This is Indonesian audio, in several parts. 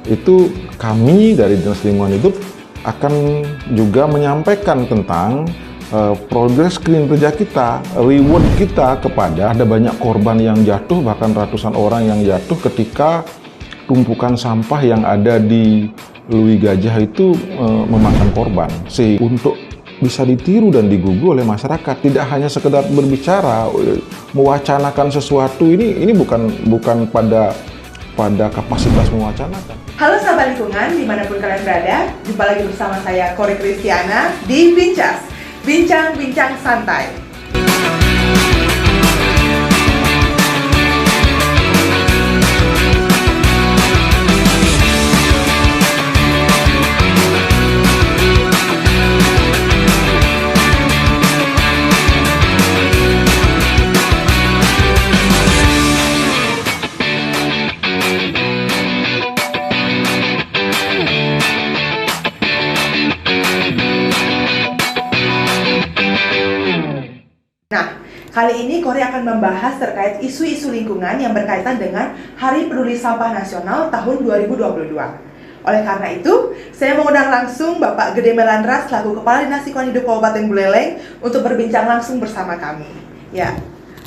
itu kami dari Dinas Lingkungan Hidup akan juga menyampaikan tentang progres kinerja kita, reward kita kepada ada banyak korban yang jatuh, bahkan ratusan orang yang jatuh ketika tumpukan sampah yang ada di Lui Gajah itu memakan korban. Sehingga untuk bisa ditiru dan digugu oleh masyarakat, tidak hanya sekedar berbicara, mewacanakan sesuatu, ini bukan pada kapasitas mewacanakan. Halo sahabat lingkungan, dimanapun kalian berada, jumpa lagi bersama saya Kori Kristiana di Bincas, Bincang-Bincang Santai. Kali ini Kori akan membahas terkait isu-isu lingkungan yang berkaitan dengan Hari Peduli Sampah Nasional tahun 2022. Oleh karena itu, saya mengundang langsung Bapak Gede Melandra selaku Kepala Dinas Lingkungan Hidup Kabupaten Buleleng untuk berbincang langsung bersama kami. Ya,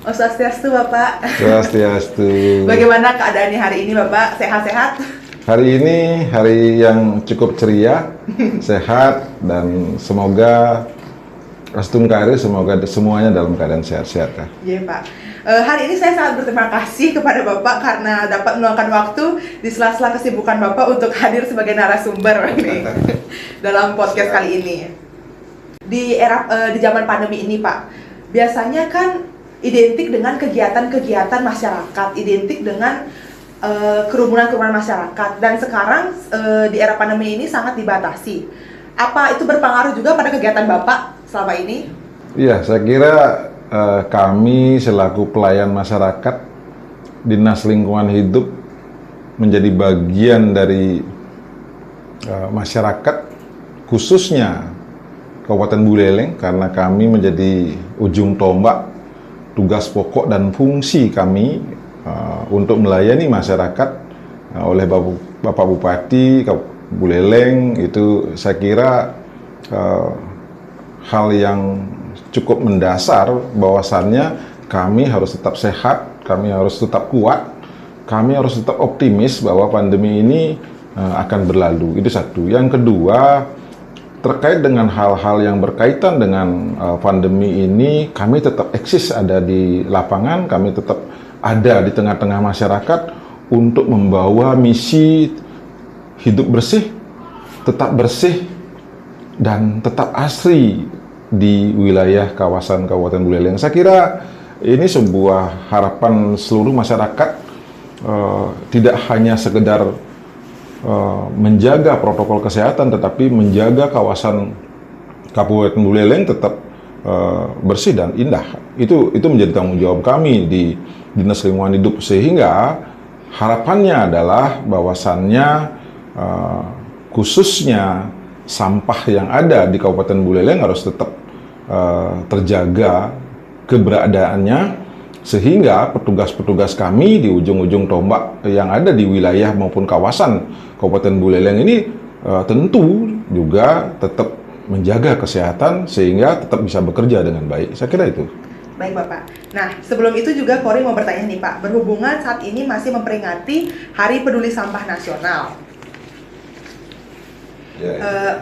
Om Swastiastu Bapak. Swastiastu. Bagaimana keadaannya hari ini Bapak? Sehat-sehat? Hari ini hari yang cukup ceria, sehat, dan semoga Astun Kari, semoga semuanya dalam keadaan sehat-sehat ya. Iya Pak. Hari ini saya sangat berterima kasih kepada Bapak karena dapat meluangkan waktu di sela-sela kesibukan Bapak untuk hadir sebagai narasumber dalam podcast kali ini. Di zaman pandemi ini Pak, biasanya kan identik dengan kegiatan-kegiatan masyarakat, identik dengan kerumunan-kerumunan masyarakat, dan sekarang di era pandemi ini sangat dibatasi. Apa itu berpengaruh juga pada kegiatan Bapak selama ini? Iya, saya kira kami selaku pelayan masyarakat, Dinas Lingkungan Hidup menjadi bagian dari masyarakat, khususnya Kabupaten Buleleng, karena kami menjadi ujung tombak tugas pokok dan fungsi kami untuk melayani masyarakat oleh Bapak Bupati Buleleng. Itu saya kira hal yang cukup mendasar, bahwasannya kami harus tetap sehat, kami harus tetap kuat, kami harus tetap optimis bahwa pandemi ini akan berlalu. Itu satu. Yang kedua, terkait dengan hal-hal yang berkaitan dengan pandemi ini, kami tetap eksis ada di lapangan, kami tetap ada di tengah-tengah masyarakat untuk membawa misi hidup bersih, dan tetap asri di wilayah kawasan Kabupaten Buleleng. Saya kira ini sebuah harapan seluruh masyarakat, tidak hanya sekedar menjaga protokol kesehatan, tetapi menjaga kawasan Kabupaten Buleleng tetap bersih dan indah. Itu menjadi tanggung jawab kami di Dinas Lingkungan Hidup, sehingga harapannya adalah bahwasannya khususnya sampah yang ada di Kabupaten Buleleng harus tetap terjaga keberadaannya, sehingga petugas-petugas kami di ujung-ujung tombak yang ada di wilayah maupun kawasan Kabupaten Buleleng ini tentu juga tetap menjaga kesehatan sehingga tetap bisa bekerja dengan baik. Saya kira itu. Baik Bapak. Nah, sebelum itu juga Kori mau bertanya nih Pak, berhubungan saat ini masih memperingati Hari Peduli Sampah Nasional.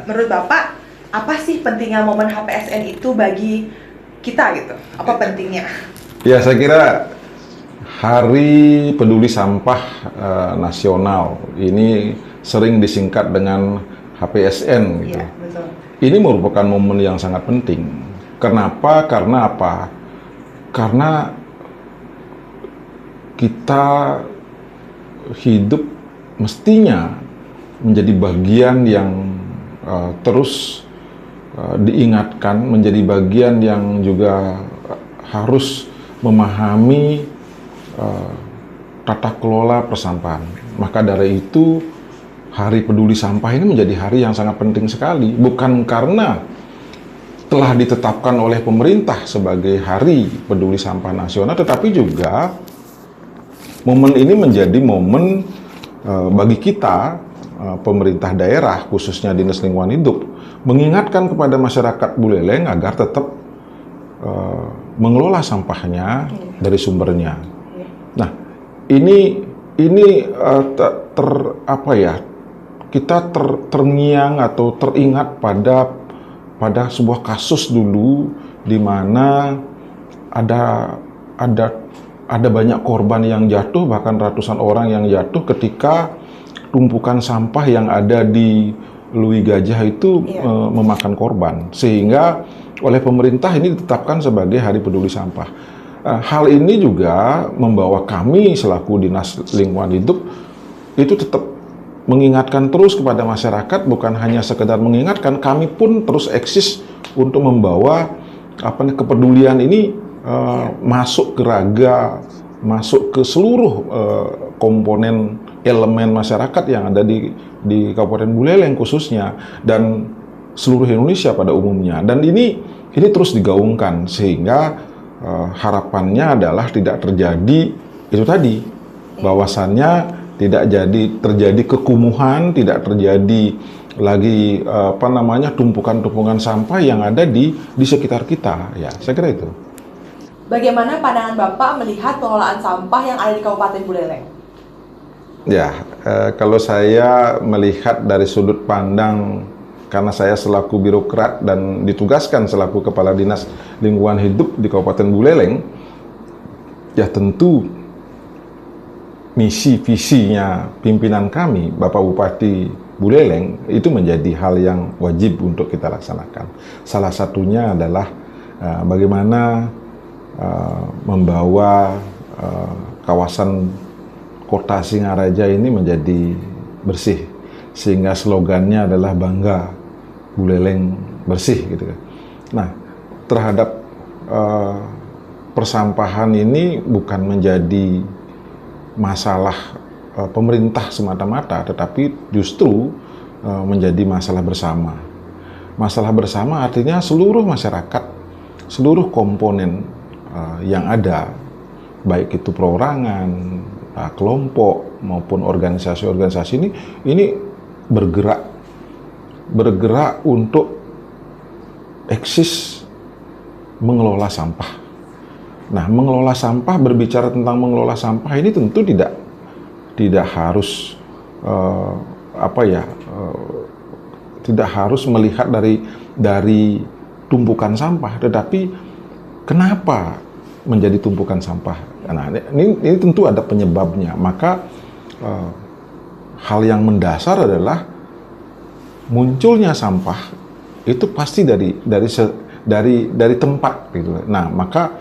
Menurut Bapak, apa sih pentingnya momen HPSN itu bagi kita gitu? Apa pentingnya? Ya, saya kira Hari Peduli Sampah Nasional ini sering disingkat dengan HPSN gitu. Iya, betul. Ini merupakan momen yang sangat penting. Kenapa? Karena apa? Karena kita hidup mestinya menjadi bagian yang terus diingatkan, menjadi bagian yang juga harus memahami tata kelola persampahan. Maka dari itu, Hari Peduli Sampah ini menjadi hari yang sangat penting sekali. Bukan karena telah ditetapkan oleh pemerintah sebagai Hari Peduli Sampah Nasional, tetapi juga momen ini menjadi momen bagi kita pemerintah daerah, khususnya Dinas Lingkungan Hidup, mengingatkan kepada masyarakat Buleleng agar tetap mengelola sampahnya dari sumbernya. Nah, ini kita terngiang atau teringat pada sebuah kasus dulu di mana ada banyak korban yang jatuh, bahkan ratusan orang yang jatuh ketika tumpukan sampah yang ada di Lui Gajah itu memakan korban, sehingga oleh pemerintah ini ditetapkan sebagai Hari Peduli Sampah. Hal ini juga membawa kami selaku Dinas Lingkungan Hidup itu tetap mengingatkan terus kepada masyarakat, bukan hanya sekedar mengingatkan, kami pun terus eksis untuk membawa kepedulian ini masuk ke raga, masuk ke seluruh komponen elemen masyarakat yang ada di Kabupaten Buleleng khususnya, dan seluruh Indonesia pada umumnya. Dan ini terus digaungkan, sehingga harapannya adalah tidak terjadi itu tadi, bahwasannya tidak terjadi kekumuhan, tidak terjadi lagi tumpukan-tumpukan sampah yang ada di sekitar kita. Ya, saya kira itu. Bagaimana pandangan Bapak melihat pengelolaan sampah yang ada di Kabupaten Buleleng? Ya, kalau saya melihat dari sudut pandang, karena saya selaku birokrat dan ditugaskan selaku Kepala Dinas Lingkungan Hidup di Kabupaten Buleleng, ya tentu misi visinya pimpinan kami, Bapak Bupati Buleleng, itu menjadi hal yang wajib untuk kita laksanakan. Salah satunya adalah bagaimana membawa kawasan Kota Singaraja ini menjadi bersih, sehingga slogannya adalah Bangga Buleleng Bersih, gitu kan. Nah, terhadap persampahan ini bukan menjadi masalah pemerintah semata-mata, tetapi justru menjadi masalah bersama. Masalah bersama artinya seluruh masyarakat, seluruh komponen yang ada, baik itu perorangan, kelompok maupun organisasi-organisasi ini bergerak untuk eksis mengelola sampah. Nah, mengelola sampah, berbicara tentang mengelola sampah ini tentu tidak harus tidak harus melihat dari tumpukan sampah, tetapi kenapa menjadi tumpukan sampah. Nah, ini tentu ada penyebabnya. Maka hal yang mendasar adalah munculnya sampah itu pasti dari tempat, gitu. Nah, maka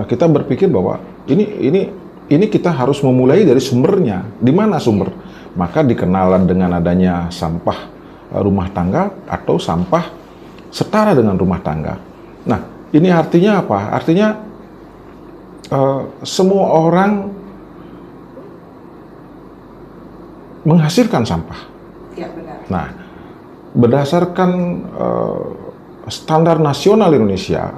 kita berpikir bahwa ini kita harus memulai dari sumbernya. Di mana sumber? Maka dikenalan dengan adanya sampah rumah tangga atau sampah setara dengan rumah tangga. Nah, ini artinya apa? Artinya semua orang menghasilkan sampah. Ya, benar. Nah, berdasarkan standar nasional Indonesia,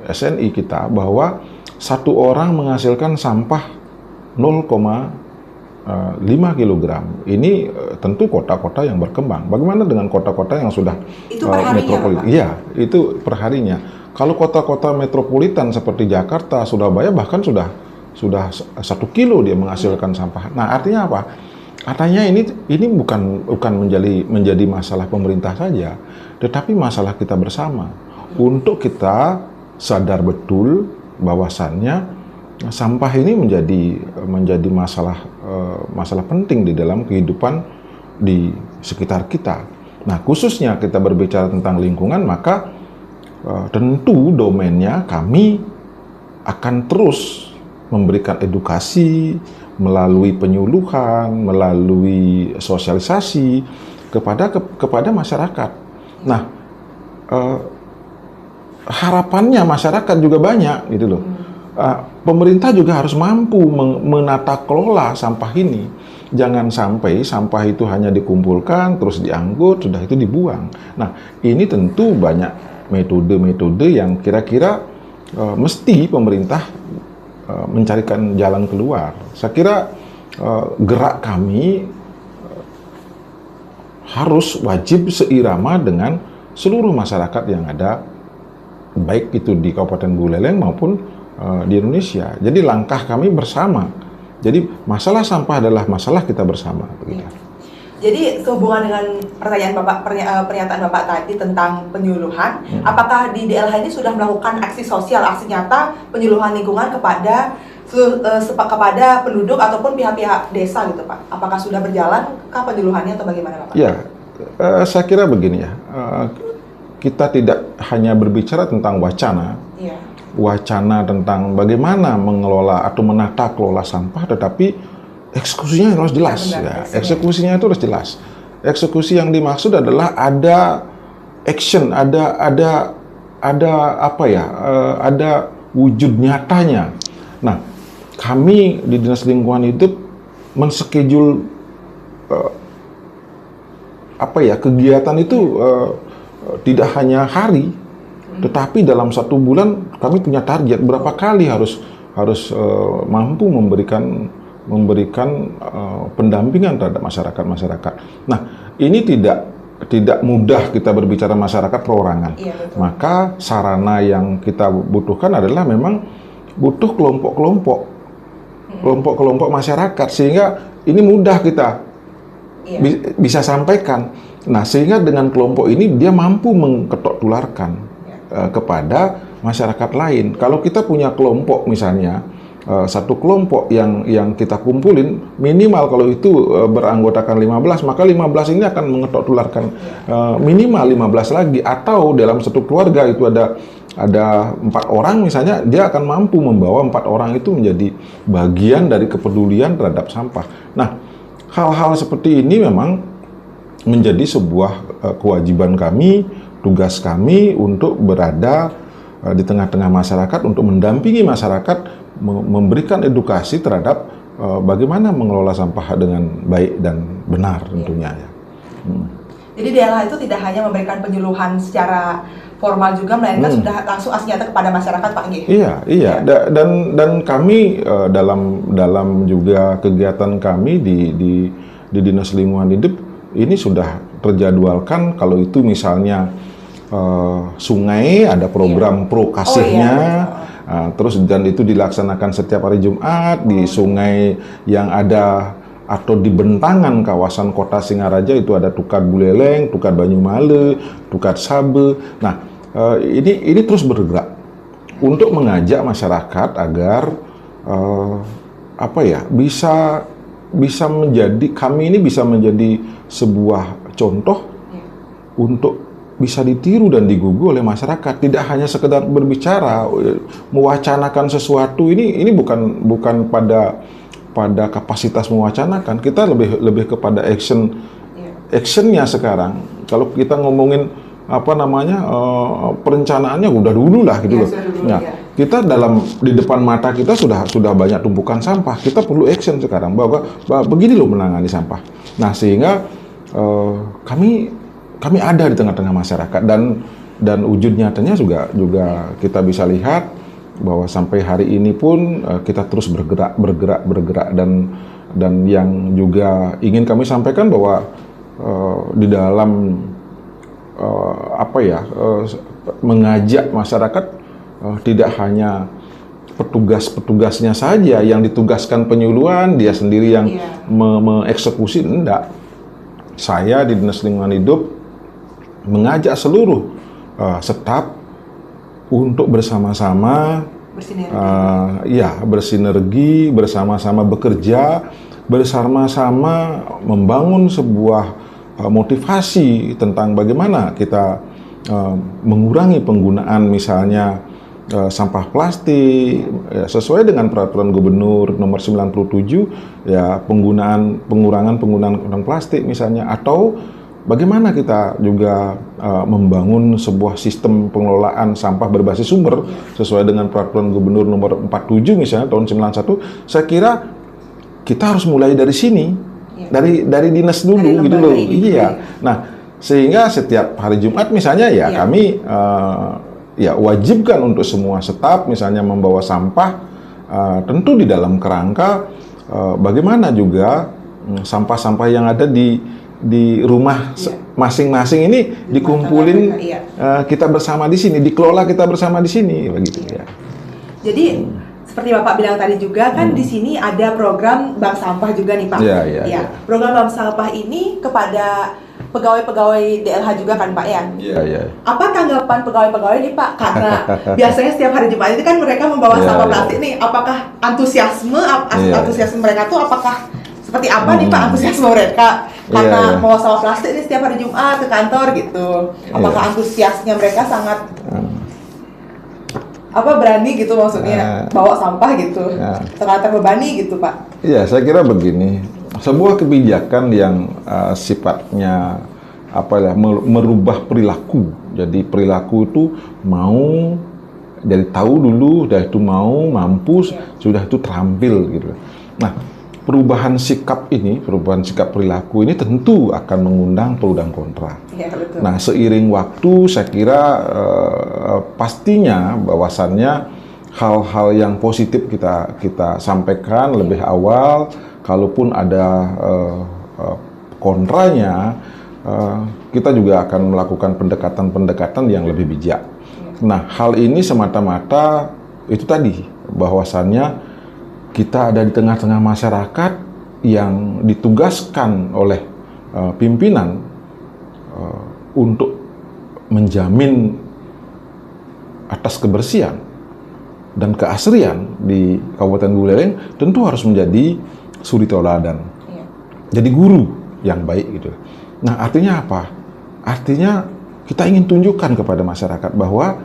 SNI kita, bahwa satu orang menghasilkan sampah 0,5 kg. Ini tentu kota-kota yang berkembang. Bagaimana dengan kota-kota yang sudah metropolitan? Iya, itu perharinya. Kalau kota-kota metropolitan seperti Jakarta, Surabaya bahkan sudah 1 kilo dia menghasilkan sampah. Nah, artinya apa? Artinya ini bukan menjadi masalah pemerintah saja, tetapi masalah kita bersama. Untuk kita sadar betul bahwasannya sampah ini menjadi masalah penting di dalam kehidupan di sekitar kita. Nah, khususnya kita berbicara tentang lingkungan, maka tentu domainnya kami akan terus memberikan edukasi melalui penyuluhan, melalui sosialisasi kepada masyarakat. Nah, harapannya masyarakat juga banyak, gitu loh. Pemerintah juga harus mampu menata kelola sampah ini. Jangan sampai sampah itu hanya dikumpulkan, terus diangkut, sudah itu dibuang. Nah, ini tentu banyak metode-metode yang kira-kira mesti pemerintah mencarikan jalan keluar. Saya kira gerak kami harus wajib seirama dengan seluruh masyarakat yang ada, baik itu di Kabupaten Buleleng maupun di Indonesia. Jadi langkah kami bersama. Jadi masalah sampah adalah masalah kita bersama. Begitu. Jadi sehubungan dengan pertanyaan Bapak, pernyataan Bapak tadi tentang penyuluhan, apakah di DLH ini sudah melakukan aksi sosial, aksi nyata penyuluhan lingkungan kepada kepada penduduk ataupun pihak-pihak desa gitu Pak? Apakah sudah berjalan kah penyuluhannya atau bagaimana Bapak? Ya, saya kira begini ya, kita tidak hanya berbicara tentang wacana, wacana tentang bagaimana mengelola atau menata kelola sampah, tetapi eksekusinya harus jelas. Eksekusinya itu harus jelas. Eksekusi yang dimaksud adalah ada action, ada wujud nyatanya. Nah, kami di Dinas Lingkungan Hidup menschedule kegiatan itu tidak hanya hari, tetapi dalam 1 bulan kami punya target berapa kali harus mampu memberikan pendampingan terhadap masyarakat. Nah, ini tidak mudah kita berbicara masyarakat perorangan. Maka sarana yang kita butuhkan adalah memang butuh kelompok masyarakat, sehingga ini mudah kita bisa sampaikan. Nah, sehingga dengan kelompok ini dia mampu mengketok tularkan kepada masyarakat lain. Kalau kita punya kelompok misalnya, satu kelompok yang kita kumpulin, minimal kalau itu beranggotakan 15, maka 15 ini akan mengetok tularkan minimal 15 lagi. Atau dalam satu keluarga itu ada 4 orang misalnya, dia akan mampu membawa 4 orang itu menjadi bagian dari kepedulian terhadap sampah. Nah, hal-hal seperti ini memang menjadi sebuah kewajiban kami, tugas kami untuk berada di tengah-tengah masyarakat, untuk mendampingi masyarakat, memberikan edukasi terhadap bagaimana mengelola sampah dengan baik dan benar tentunya. Jadi DLH itu tidak hanya memberikan penyuluhan secara formal juga, melainkan sudah langsung aksi nyata kepada masyarakat, Pak Nggih. Iya. Dan kami dalam juga kegiatan kami di Dinas Lingkungan Hidup ini sudah terjadwalkan. Kalau itu misalnya sungai, ada program pro kasihnya. Terus dan itu dilaksanakan setiap hari Jumat di sungai yang ada atau di bentangan kawasan kota Singaraja, itu ada Tukat Buleleng, Tukat Banyumale, Tukat Sabe. Nah, ini terus bergerak untuk mengajak masyarakat agar bisa menjadi, kami ini bisa menjadi sebuah contoh untuk bisa ditiru dan digugu oleh masyarakat. Tidak hanya sekedar berbicara, mewacanakan sesuatu, ini bukan pada kapasitas mewacanakan. Kita lebih kepada actionnya sekarang. Kalau kita ngomongin perencanaannya udah dulu lah gitu loh. Nah, kita di depan mata kita sudah banyak tumpukan sampah. Kita perlu action sekarang bahwa begini loh menangani sampah. Nah, sehingga kami ada di tengah-tengah masyarakat, dan wujud nyatanya juga kita bisa lihat bahwa sampai hari ini pun kita terus bergerak, dan yang juga ingin kami sampaikan bahwa di dalam mengajak masyarakat, tidak hanya petugasnya saja yang ditugaskan penyuluhan, dia sendiri yang mengeksekusi, enggak. Saya di Dinas Lingkungan Hidup mengajak seluruh staf untuk bersama-sama bersinergi, bersama-sama bekerja, bersama-sama membangun sebuah motivasi tentang bagaimana kita mengurangi penggunaan misalnya sampah plastik sesuai dengan peraturan Gubernur nomor 97, pengurangan penggunaan plastik misalnya, atau bagaimana kita juga membangun sebuah sistem pengelolaan sampah berbasis sumber sesuai dengan peraturan Gubernur nomor 47 misalnya tahun 91. Saya kira kita harus mulai dari sini, dari dinas dulu gitu loh. Iya. Nah, sehingga setiap hari Jumat misalnya kami wajibkan untuk semua staf misalnya membawa sampah, tentu di dalam kerangka bagaimana juga sampah-sampah yang ada di di rumah masing-masing ini dikumpulin, kita bersama di sini, dikelola kita bersama di sini, begitu ya. Jadi seperti Bapak bilang tadi juga kan di sini ada program bank sampah juga nih Pak. Iya. Program bank sampah ini kepada pegawai-pegawai DLH juga kan Pak ya? Iya. Apa tanggapan pegawai-pegawai nih Pak? Karena biasanya setiap hari Jumat itu kan mereka membawa sampah plastik nih. Apakah antusiasme mereka tuh apakah seperti apa nih Pak antusiasme mereka? Karena bawa sampah plastik nih setiap hari Jumat ke kantor gitu. Apakah antusiasnya mereka sangat berani gitu maksudnya bawa sampah gitu? Sangat terbebani gitu Pak? Iya, saya kira begini. Sebuah kebijakan yang sifatnya merubah perilaku. Jadi perilaku itu mau dari tahu dulu, dari itu mau mampu, sudah itu terampil gitu. Nah, perubahan sikap perilaku ini tentu akan mengundang pro dan kontra. Ya, betul. Nah, seiring waktu saya kira pastinya bahwasannya hal-hal yang positif kita sampaikan lebih awal. Kalaupun ada kontranya, kita juga akan melakukan pendekatan-pendekatan yang lebih bijak. Nah, hal ini semata-mata itu tadi, bahwasannya kita ada di tengah-tengah masyarakat yang ditugaskan oleh pimpinan untuk menjamin atas kebersihan dan keasrian di Kabupaten Buleleng tentu harus menjadi suri tauladan. Jadi guru yang baik gitu. Nah, artinya apa? Artinya kita ingin tunjukkan kepada masyarakat bahwa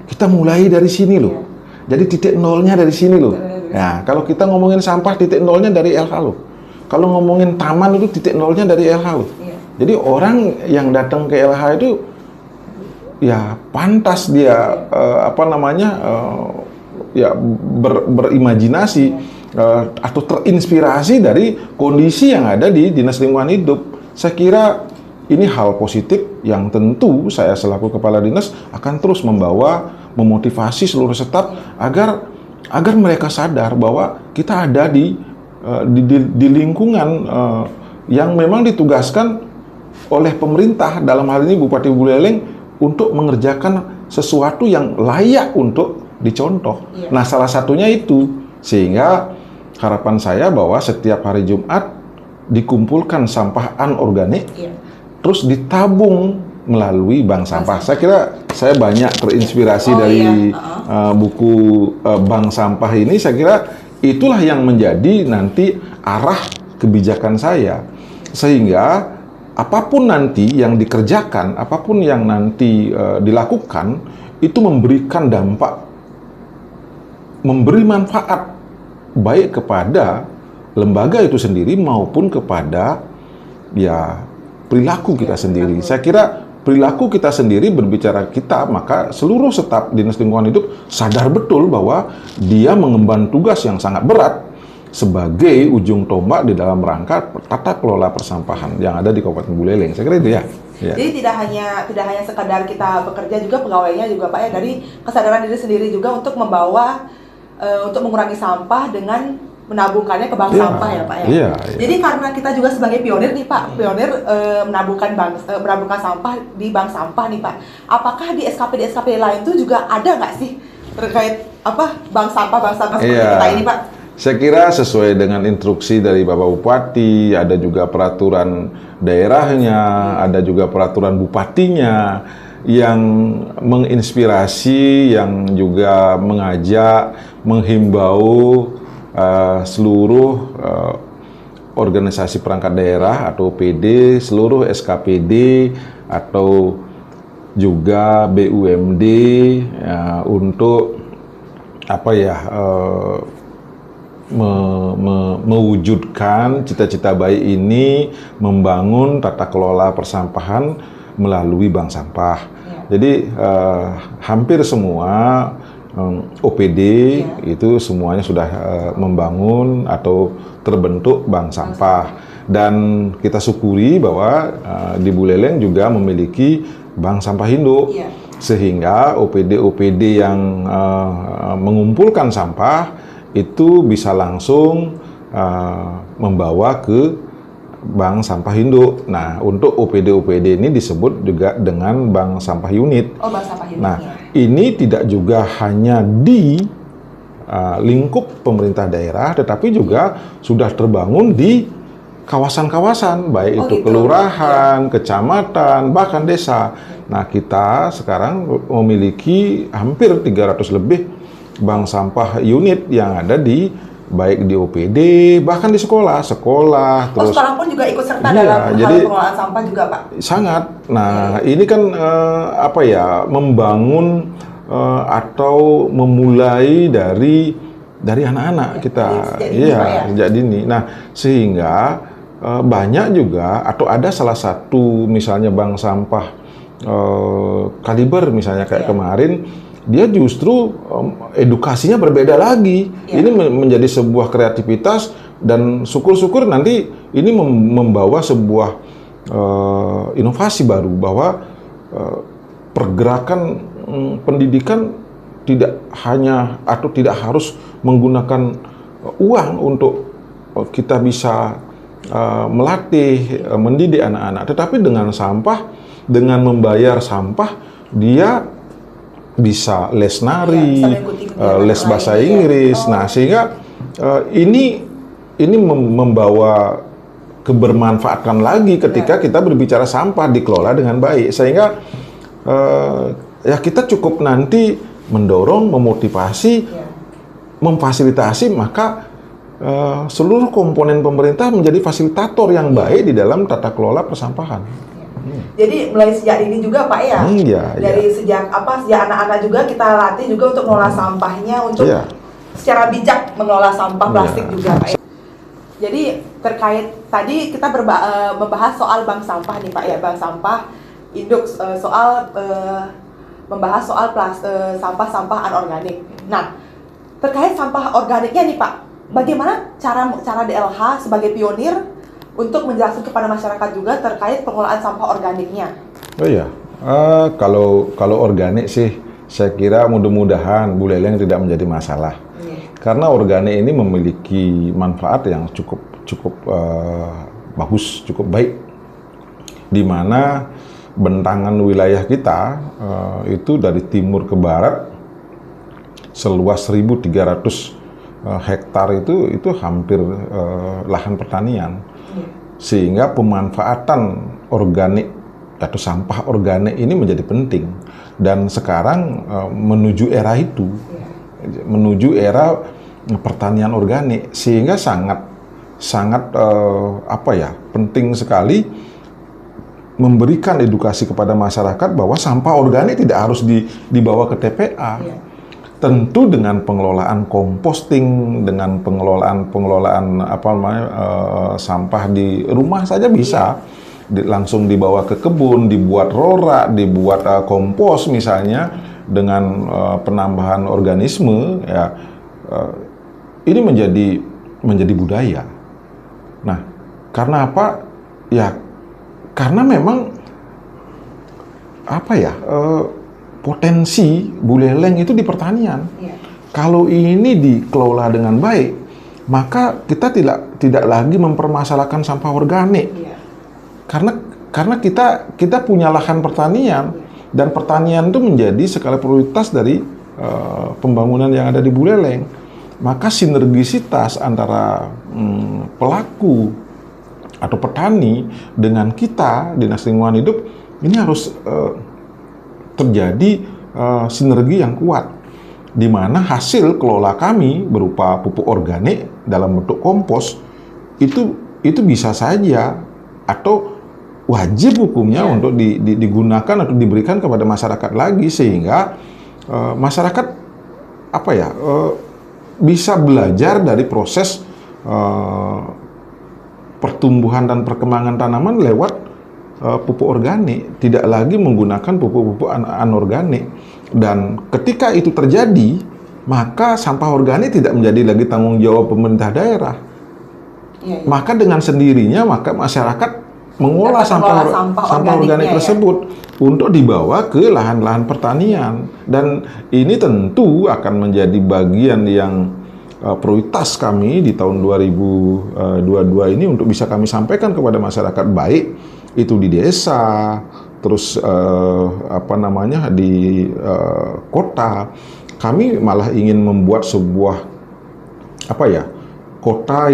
kita mulai dari sini loh. Jadi titik nolnya dari sini loh. Ya, kalau kita ngomongin sampah titik nolnya dari LH loh. Kalau ngomongin taman itu titik nolnya dari LH loh. Jadi orang yang datang ke LH itu ya pantas dia berimajinasi atau terinspirasi dari kondisi yang ada di Dinas Lingkungan Hidup. Saya kira ini hal positif yang tentu saya selaku kepala dinas akan terus memotivasi seluruh staf agar mereka sadar bahwa kita ada di lingkungan yang memang ditugaskan oleh pemerintah, dalam hal ini Bupati Buleleng, untuk mengerjakan sesuatu yang layak untuk dicontoh. Nah, salah satunya itu, sehingga harapan saya bahwa setiap hari Jumat dikumpulkan sampah anorganik, terus ditabung melalui bank sampah. Saya kira saya banyak terinspirasi dari buku bank sampah ini. Saya kira itulah yang menjadi nanti arah kebijakan saya, sehingga apapun nanti yang dikerjakan, apapun yang nanti dilakukan, itu memberikan dampak, memberi manfaat baik kepada lembaga itu sendiri maupun kepada perilaku kita sendiri. Saya kira perilaku kita sendiri berbicara kita, maka seluruh staf Dinas Lingkungan Hidup sadar betul bahwa dia mengemban tugas yang sangat berat sebagai ujung tombak di dalam rangka tata kelola persampahan yang ada di Kabupaten Buleleng. Saya kira itu ya. Jadi tidak hanya sekadar kita bekerja, juga pegawainya juga Pak ya, dari kesadaran diri sendiri juga untuk membawa untuk mengurangi sampah dengan menabungkannya ke bank sampah ya Pak ya. Jadi karena kita juga sebagai pionir nih Pak, menabungkan sampah di bank sampah nih Pak. Apakah di SKP lain itu juga ada nggak sih terkait bank sampah seperti kita ini Pak? Saya kira sesuai dengan instruksi dari Bapak Bupati, ada juga peraturan daerahnya, ada juga peraturan bupatinya yang menginspirasi, yang juga mengajak, menghimbau seluruh organisasi perangkat daerah atau OPD, seluruh SKPD atau juga BUMD untuk mewujudkan cita-cita baik ini, membangun tata kelola persampahan melalui bank sampah. Jadi hampir semua OPD itu semuanya sudah membangun atau terbentuk bank sampah, dan kita syukuri bahwa di Buleleng juga memiliki bank sampah induk, sehingga OPD yang mengumpulkan sampah itu bisa langsung membawa ke bank sampah induk. Nah, untuk OPD ini disebut juga dengan bank sampah unit. Oh, bank sampah unit. Nah, ini tidak juga hanya di lingkup pemerintah daerah, tetapi juga sudah terbangun di kawasan-kawasan, baik itu gitu. kelurahan, kecamatan, bahkan desa. Nah, kita sekarang memiliki hampir 300 lebih bank sampah unit yang ada di baik di OPD, bahkan di sekolah, terus sekolah pun juga ikut serta iya, dalam jadi, hal pengelolaan sampah juga, Pak? Sangat. Nah, ini kan membangun atau memulai dari anak-anak kita, sejak dini. Nah, sehingga banyak juga atau ada salah satu misalnya bank sampah kaliber misalnya kayak kemarin, dia justru edukasinya berbeda lagi. Ini menjadi sebuah kreativitas dan syukur-syukur nanti ini membawa sebuah inovasi baru bahwa pergerakan pendidikan tidak hanya atau tidak harus menggunakan uang untuk kita bisa melatih, mendidik anak-anak, tetapi dengan sampah, dengan membayar sampah, dia bisa les nari, les bahasa Inggris. Nah, sehingga ini membawa kebermanfaatan lagi ketika kita berbicara sampah dikelola dengan baik. Sehingga kita cukup nanti mendorong, memotivasi, memfasilitasi, maka seluruh komponen pemerintah menjadi fasilitator yang baik di dalam tata kelola persampahan. Jadi mulai sejak ini juga, Pak, ya? Dari sejak anak-anak juga kita latih juga untuk mengelola sampahnya, untuk secara bijak mengelola sampah plastik juga, Pak, ya? Jadi terkait tadi kita membahas soal bank sampah nih, Pak, ya, bank sampah induk, membahas soal sampah-sampah anorganik. Nah, terkait sampah organiknya nih, Pak, bagaimana cara DLH sebagai pionir untuk menjelaskan kepada masyarakat juga terkait pengelolaan sampah organiknya? Oh iya, kalau organik sih saya kira mudah-mudahan buleleng tidak menjadi masalah. Karena organik ini memiliki manfaat yang cukup bagus, cukup baik. Di mana bentangan wilayah kita itu dari timur ke barat seluas 1.300 hektar itu hampir lahan pertanian. Sehingga pemanfaatan organik atau sampah organik ini menjadi penting. Dan sekarang menuju era itu, menuju era pertanian organik, sehingga sangat penting sekali memberikan edukasi kepada masyarakat bahwa sampah organik tidak harus dibawa ke TPA. Tentu dengan pengelolaan composting, dengan pengelolaan sampah di rumah saja bisa langsung dibawa ke kebun, dibuat rora, dibuat kompos misalnya dengan penambahan organisme, ya ini menjadi budaya. Nah, karena apa? Ya karena memang potensi buleleng itu di pertanian. Kalau ini dikelola dengan baik, maka kita tidak lagi mempermasalahkan sampah organik. Karena kita punya lahan pertanian, dan pertanian itu menjadi skala prioritas dari pembangunan yang ada di Buleleng. Maka sinergisitas antara pelaku atau petani dengan kita Dinas Lingkungan Hidup ini harus terjadi sinergi yang kuat, di mana hasil kelola kami berupa pupuk organik dalam bentuk kompos itu bisa saja atau wajib hukumnya untuk digunakan atau diberikan kepada masyarakat lagi, sehingga masyarakat bisa belajar dari proses pertumbuhan dan perkembangan tanaman lewat pupuk organik, tidak lagi menggunakan pupuk-pupuk anorganik. Dan ketika itu terjadi, maka sampah organik tidak menjadi lagi tanggung jawab pemerintah daerah. Maka dengan sendirinya maka masyarakat mengolah sampah organik tersebut untuk dibawa ke lahan-lahan pertanian. Dan ini tentu akan menjadi bagian yang prioritas kami di tahun 2022 ini untuk bisa kami sampaikan kepada masyarakat, baik itu di desa, terus di kota. Kami malah ingin membuat sebuah kota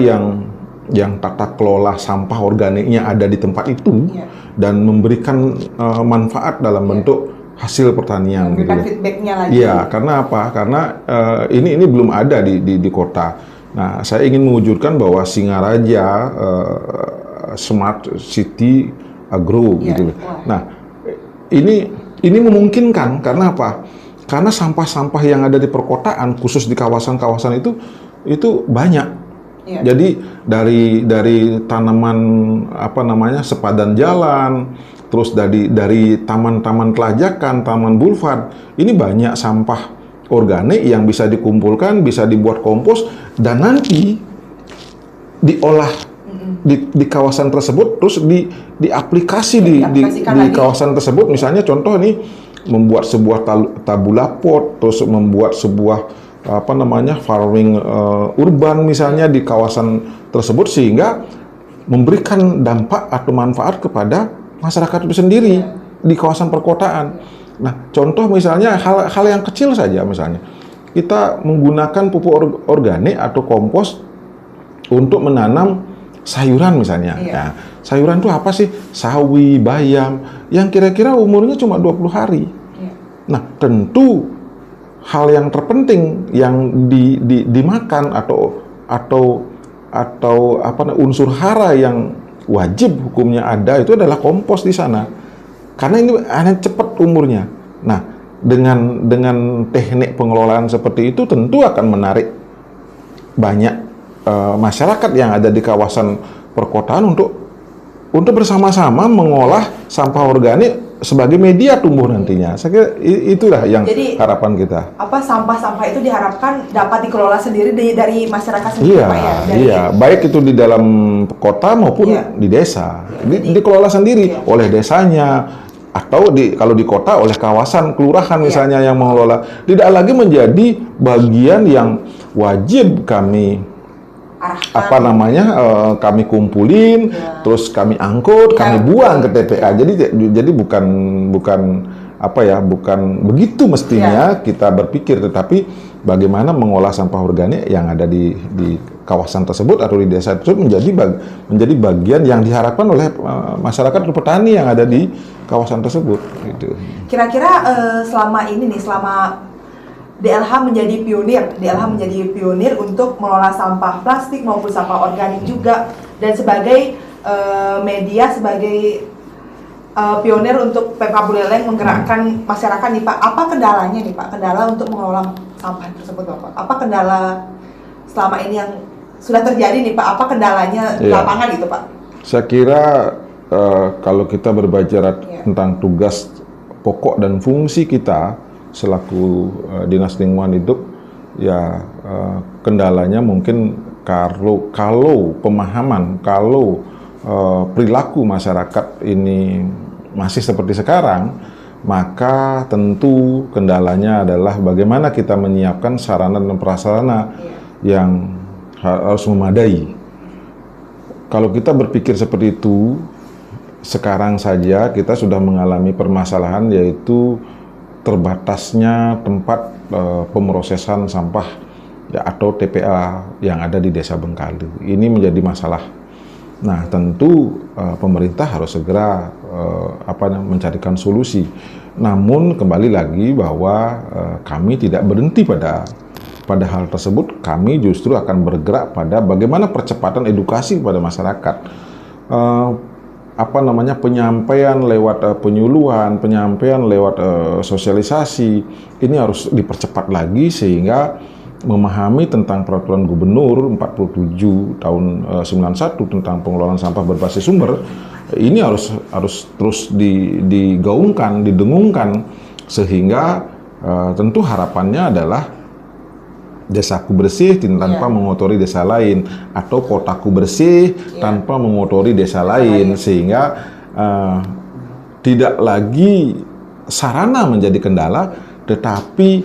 yang tata kelola sampah organiknya ada di tempat itu dan memberikan manfaat dalam bentuk hasil pertanian. Memberikan gitu. feedbacknya lagi. Iya, karena apa? Karena ini belum ada di kota. Nah, saya ingin mewujudkan bahwa Singaraja Smart City Agro gitu. Nah, ini memungkinkan karena apa? Karena sampah-sampah yang ada di perkotaan, khusus di kawasan-kawasan itu banyak. Jadi dari tanaman sepadan jalan, terus dari taman-taman kelajakan, taman boulevard, ini banyak sampah organik yang bisa dikumpulkan, bisa dibuat kompos, dan nanti diolah di kawasan tersebut, terus diaplikasi di kawasan tersebut. Misalnya contoh nih, membuat sebuah tabula pot, terus membuat sebuah farming urban misalnya di kawasan tersebut, sehingga memberikan dampak atau manfaat kepada masyarakat itu sendiri di kawasan perkotaan. Nah, contoh misalnya hal yang kecil saja, misalnya kita menggunakan pupuk organik atau kompos untuk menanam sayuran misalnya. Nah, sayuran itu apa sih? Sawi, bayam, yang kira-kira umurnya cuma 20 hari. Nah, tentu hal yang terpenting yang dimakan atau unsur hara yang wajib hukumnya ada itu adalah kompos di sana, karena ini hanya cepat umurnya. Nah, dengan teknik pengelolaan seperti itu tentu akan menarik banyak masyarakat yang ada di kawasan perkotaan untuk bersama-sama mengolah sampah organik sebagai media tumbuh nantinya. Saya kira itulah yang harapan kita. Sampah-sampah itu diharapkan dapat dikelola sendiri dari masyarakat sendiri, Pak ya? Iya, baik itu di dalam kota maupun di desa. Dikelola sendiri oleh desanya, atau kalau di kota oleh kawasan kelurahan misalnya yang mengelola. Tidak lagi menjadi bagian yang wajib kami kami kumpulin, terus kami angkut, kami buang ke TPA. Jadi bukan begitu mestinya kita berpikir, tetapi bagaimana mengolah sampah organik yang ada di kawasan tersebut atau di desa tersebut menjadi bagian yang diharapkan oleh masyarakat atau petani yang ada di kawasan tersebut. Gitu. Kira-kira selama DLH menjadi pionir untuk mengolah sampah plastik maupun sampah organik juga, dan sebagai media, sebagai pionir untuk Pemkab Buleleng menggerakkan masyarakat nih Pak. Apa kendalanya nih Pak? Kendala untuk mengelola sampah tersebut Bapak? Apa kendala selama ini yang sudah terjadi nih Pak? Apa kendalanya di lapangan gitu Pak? Saya kira kalau kita berbicara tentang tugas pokok dan fungsi kita selaku Dinas Lingkungan Hidup, kendalanya mungkin kalau pemahaman, perilaku masyarakat ini masih seperti sekarang, maka tentu kendalanya adalah bagaimana kita menyiapkan sarana dan prasarana yang harus memadai. Kalau kita berpikir seperti itu, sekarang saja kita sudah mengalami permasalahan, yaitu terbatasnya tempat pemrosesan sampah atau TPA yang ada di Desa Bengkale. Ini menjadi masalah. Nah, tentu pemerintah harus segera mencarikan solusi. Namun kembali lagi bahwa kami tidak berhenti pada hal tersebut. Kami justru akan bergerak pada bagaimana percepatan edukasi kepada masyarakat. Penyampaian lewat penyuluhan, penyampaian lewat sosialisasi ini harus dipercepat lagi, sehingga memahami tentang peraturan gubernur 47 tahun 91 tentang pengelolaan sampah berbasis sumber ini harus terus digaungkan, didengungkan, sehingga tentu harapannya adalah desaku bersih tanpa mengotori desa lain, atau kotaku bersih tanpa mengotori desa lain, sehingga tidak lagi sarana menjadi kendala, tetapi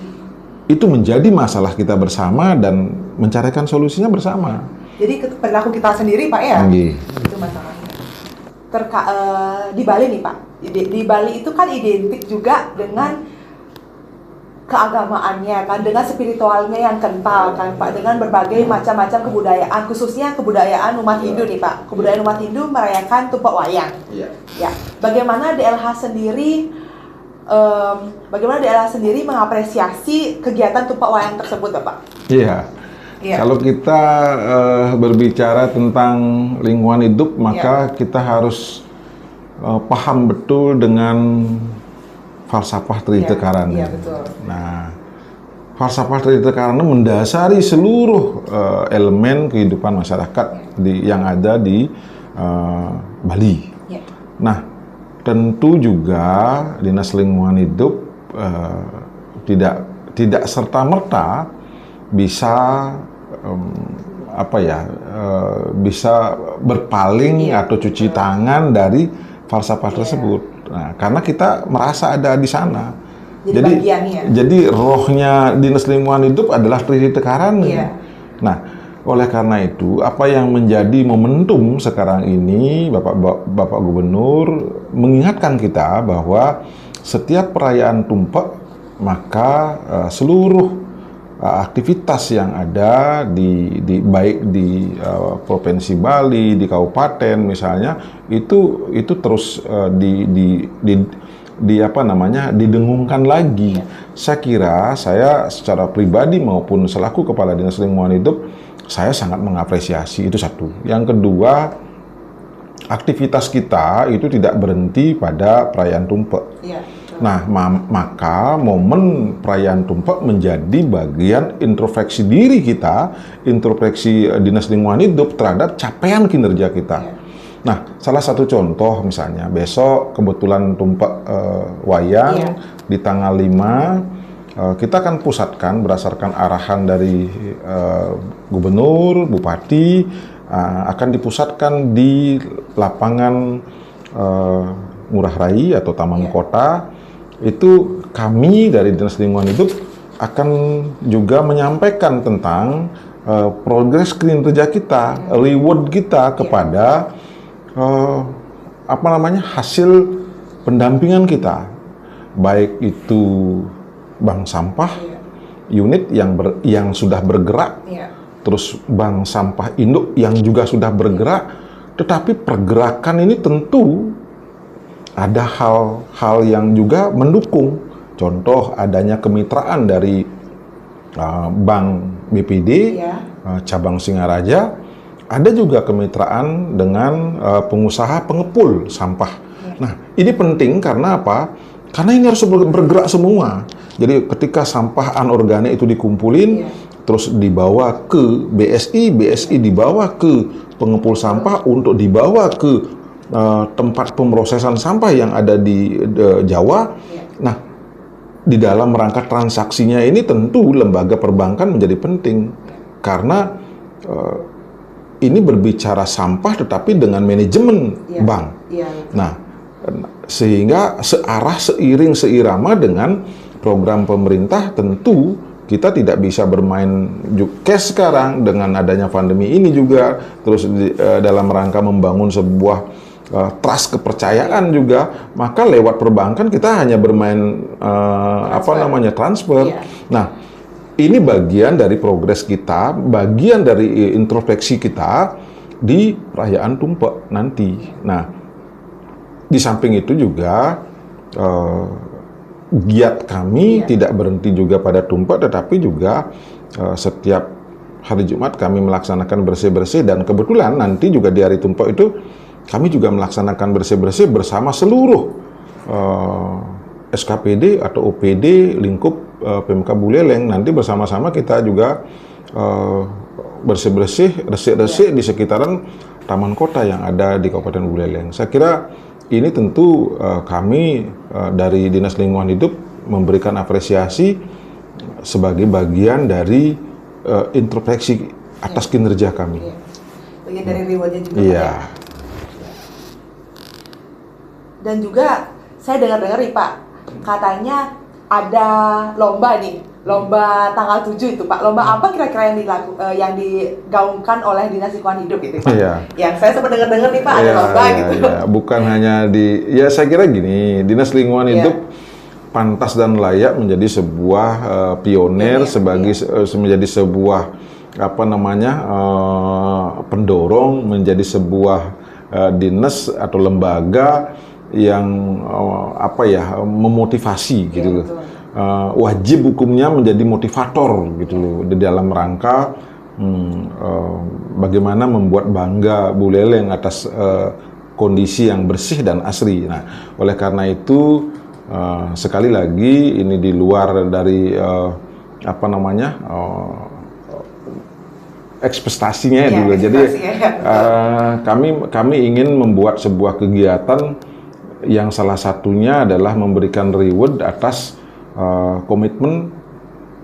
itu menjadi masalah kita bersama dan mencarikan solusinya bersama. Jadi perilaku kita sendiri Pak ya, itu masalahnya. Di Bali nih Pak, di Bali itu kan identik juga dengan keagamaannya kan, dengan spiritualnya yang kental kan Pak, dengan berbagai macam-macam kebudayaan, khususnya kebudayaan umat Hindu nih Pak. Kebudayaan umat Hindu merayakan Tumpak Wayang. Ya, bagaimana DLH sendiri mengapresiasi kegiatan Tumpak Wayang tersebut Bapak? Iya. Kalau kita berbicara tentang lingkungan hidup, maka kita harus paham betul dengan falsafah Trihita Karana. Iya, betul. Nah, falsafah Trihita Karana mendasari seluruh elemen kehidupan masyarakat yang ada di Bali. Ya. Nah, tentu juga Dinas Lingkungan Hidup tidak serta-merta bisa bisa berpaling atau cuci tangan dari falsafah tersebut. Nah, karena kita merasa ada di sana. Jadi rohnya Dinas Lingkungan Hidup adalah Trihita Karana. Nah, oleh karena itu, apa yang menjadi momentum sekarang ini, Bapak Gubernur mengingatkan kita bahwa setiap perayaan Tumpak, maka seluruh aktivitas yang ada baik di Provinsi Bali, di kabupaten misalnya, itu terus didengungkan lagi. Saya secara pribadi maupun selaku Kepala Dinas Lingkungan Hidup, saya sangat mengapresiasi, itu satu. Yang kedua, aktivitas kita itu tidak berhenti pada perayaan Tumpak. Nah, maka momen perayaan Tumpak menjadi bagian introspeksi diri kita, introspeksi Dinas Lingkungan Hidup terhadap capaian kinerja kita. Nah, salah satu contoh misalnya, besok kebetulan Tumpak Wayang di tanggal 5, kita akan pusatkan berdasarkan arahan dari Gubernur, Bupati, akan dipusatkan di lapangan Ngurah Rai atau Taman Kota. Itu kami dari Dinas Lingkungan Hidup akan juga menyampaikan tentang progres kinerja kita, reward kita kepada hasil pendampingan kita, baik itu bank sampah, unit yang sudah bergerak, terus bank sampah induk yang juga sudah bergerak, tetapi pergerakan ini tentu ada hal-hal yang juga mendukung. Contoh adanya kemitraan dari Bank BPD, cabang Singaraja, ada juga kemitraan dengan pengusaha pengepul sampah. Nah, ini penting karena apa? Karena ini harus bergerak semua. Jadi ketika sampah anorganik itu dikumpulin, terus dibawa ke BSI dibawa ke pengepul sampah untuk dibawa ke tempat pemrosesan sampah yang ada di Jawa. Nah, di dalam rangka transaksinya ini tentu lembaga perbankan menjadi penting karena ini berbicara sampah tetapi dengan manajemen bank. Nah, sehingga seiring seirama dengan program pemerintah, tentu kita tidak bisa bermain cash sekarang dengan adanya pandemi ini juga, terus dalam rangka membangun sebuah trust kepercayaan juga, maka lewat perbankan kita hanya bermain transfer. Nah, ini bagian dari progres kita, bagian dari introspeksi kita di perayaan Tumpak nanti. Nah, di samping itu juga giat kami tidak berhenti juga pada Tumpak, tetapi juga setiap hari Jumat kami melaksanakan bersih-bersih, dan kebetulan nanti juga di hari Tumpak itu kami juga melaksanakan bersih-bersih bersama seluruh SKPD atau OPD lingkup PMK Buleleng. Nanti bersama-sama kita juga bersih-bersih, resik-resik di sekitaran taman kota yang ada di Kabupaten Buleleng. Saya kira ini tentu kami dari Dinas Lingkungan Hidup memberikan apresiasi sebagai bagian dari introspeksi atas kinerja kami. Bagian dari rewardnya juga. Iya. Dan juga saya dengar-dengar nih Pak, katanya ada lomba nih, lomba tanggal 7 itu Pak. Lomba apa kira-kira yang digaungkan oleh Dinas Lingkungan Hidup gitu Pak? Iya. Yang saya sempat dengar-dengar nih Pak ada lomba gitu. Iya. Bukan hanya ya saya kira gini, Dinas Lingkungan Hidup pantas dan layak menjadi sebuah pionir, menjadi sebuah pendorong, menjadi sebuah dinas atau lembaga yang memotivasi gitu loh. Wajib hukumnya menjadi motivator gitu loh di dalam rangka bagaimana membuat bangga Buleleng atas kondisi yang bersih dan asri. Nah, oleh karena itu sekali lagi ini di luar dari ekspektasinya juga. Jadi kami ingin membuat sebuah kegiatan yang salah satunya adalah memberikan reward atas komitmen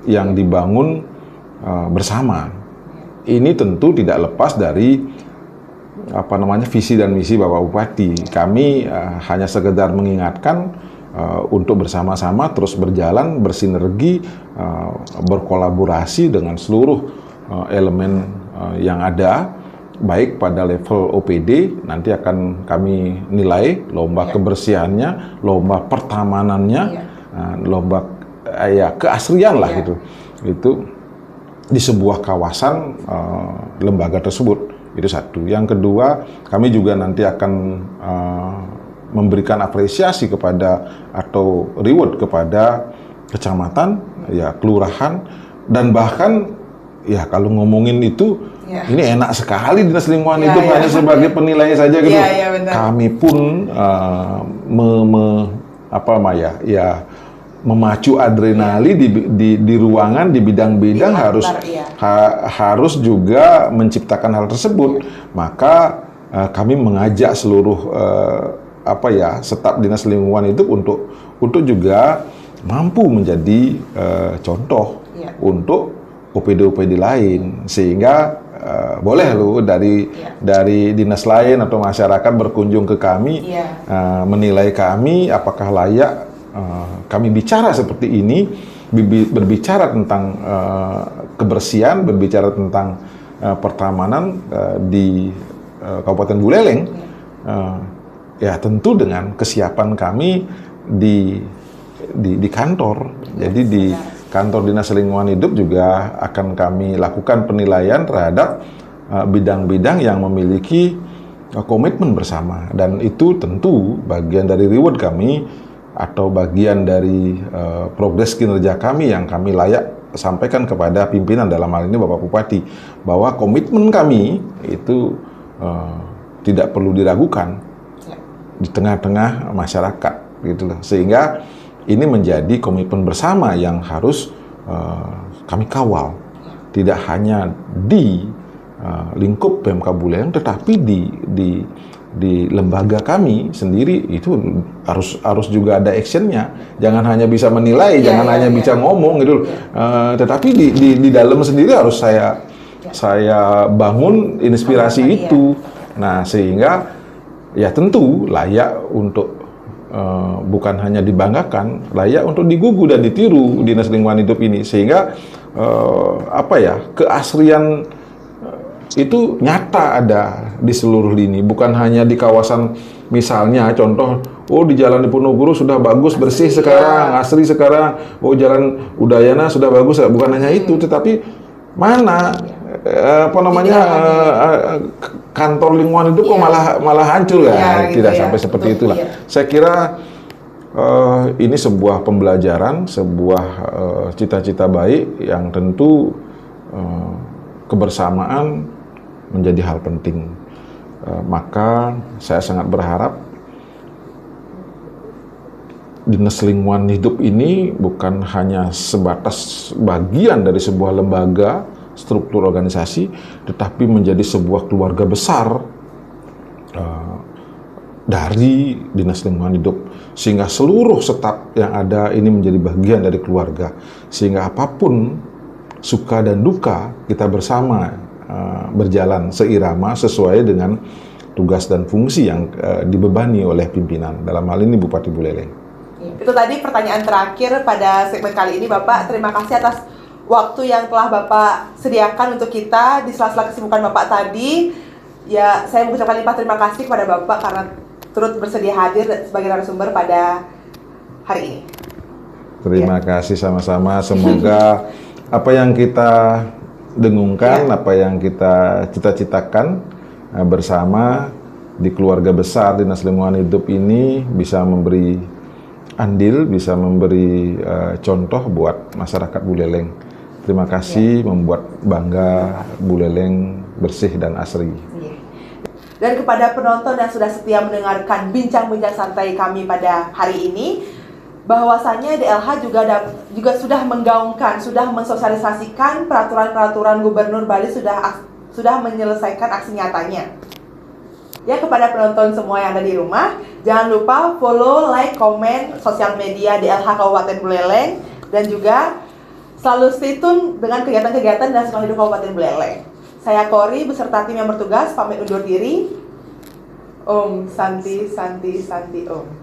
yang dibangun bersama. Ini tentu tidak lepas dari visi dan misi Bapak Bupati. Kami hanya sekedar mengingatkan untuk bersama-sama terus berjalan, bersinergi, berkolaborasi dengan seluruh elemen yang ada, baik pada level OPD, nanti akan kami nilai lomba kebersihannya, lomba pertamanannya, lomba keasrian lah gitu. Itu di sebuah kawasan lembaga tersebut. Itu satu. Yang kedua, kami juga nanti akan memberikan apresiasi kepada atau reward kepada kecamatan, kelurahan, dan bahkan kalau ngomongin itu ini enak sekali Dinas Lingkungan Hidup hanya sebagai penilai saja gitu. Kami pun memacu adrenalin di ruangan, di bidang-bidang harus juga menciptakan hal tersebut. Maka kami mengajak seluruh staf Dinas Lingkungan Hidup untuk juga mampu menjadi contoh untuk OPD-OPD lain, sehingga boleh dari dinas lain atau masyarakat berkunjung ke kami, menilai kami apakah layak kami bicara seperti ini, berbicara tentang kebersihan, berbicara tentang pertamanan di Kabupaten Buleleng. Tentu dengan kesiapan kami di kantor. Jadi di kantor Dinas Lingkungan Hidup juga akan kami lakukan penilaian terhadap bidang-bidang yang memiliki komitmen bersama, dan itu tentu bagian dari reward kami atau bagian dari progres kinerja kami yang kami layak sampaikan kepada pimpinan, dalam hal ini Bapak Bupati, bahwa komitmen kami itu tidak perlu diragukan di tengah-tengah masyarakat gitu loh. Sehingga ini menjadi komitmen bersama yang harus kami kawal, tidak hanya di lingkup PMK Buleleng, tetapi di lembaga kami sendiri itu harus juga ada actionnya. Jangan hanya bisa menilai, jangan hanya bisa ngomong gitu. Tetapi di dalam sendiri harus saya bangun inspirasi itu. Nah, sehingga tentu layak untuk bukan hanya dibanggakan, layak untuk digugu dan ditiru Dinas Lingkungan Hidup ini, sehingga keasrian itu nyata ada di seluruh lini, bukan hanya di kawasan. Misalnya contoh, di Jalan Diponegoro sudah bagus, bersih sekarang, asri sekarang, Jalan Udayana sudah bagus, bukan hanya itu, tetapi mana kantor lingkungan hidup kok malah hancur tidak sampai seperti itulah. Saya kira ini sebuah pembelajaran, sebuah cita-cita baik yang tentu kebersamaan menjadi hal penting. Maka saya sangat berharap Dinas Lingkungan Hidup ini bukan hanya sebatas bagian dari sebuah lembaga, struktur organisasi, tetapi menjadi sebuah keluarga besar dari Dinas Lingkungan Hidup, sehingga seluruh staf yang ada ini menjadi bagian dari keluarga, sehingga apapun suka dan duka kita bersama berjalan seirama sesuai dengan tugas dan fungsi yang dibebani oleh pimpinan, dalam hal ini Bupati Buleleng. Itu tadi pertanyaan terakhir pada segmen kali ini, Bapak. Terima kasih atas waktu yang telah Bapak sediakan untuk kita di sela-sela kesibukan Bapak tadi. Ya, saya mengucapkan limpah terima kasih kepada Bapak karena turut bersedia hadir sebagai narasumber pada hari ini. Terima kasih sama-sama. Semoga apa yang kita dengungkan, apa yang kita cita-citakan bersama di keluarga besar Dinas Lingkungan Hidup ini bisa memberi andil, bisa memberi contoh buat masyarakat Buleleng. Terima kasih membuat bangga Buleleng bersih dan asri. Dan kepada penonton yang sudah setia mendengarkan bincang-bincang santai kami pada hari ini, bahwasannya DLH juga sudah menggaungkan, sudah mensosialisasikan peraturan-peraturan Gubernur Bali sudah menyelesaikan aksi nyatanya. Ya, kepada penonton semua yang ada di rumah, jangan lupa follow, like, komen sosial media DLH Kabupaten Buleleng, dan juga selalu stay tune dengan kegiatan-kegiatan Dinas Lingkungan Hidup Kabupaten Buleleng. Saya Kori beserta tim yang bertugas pamit undur diri. Om Santi Santi Santi Om.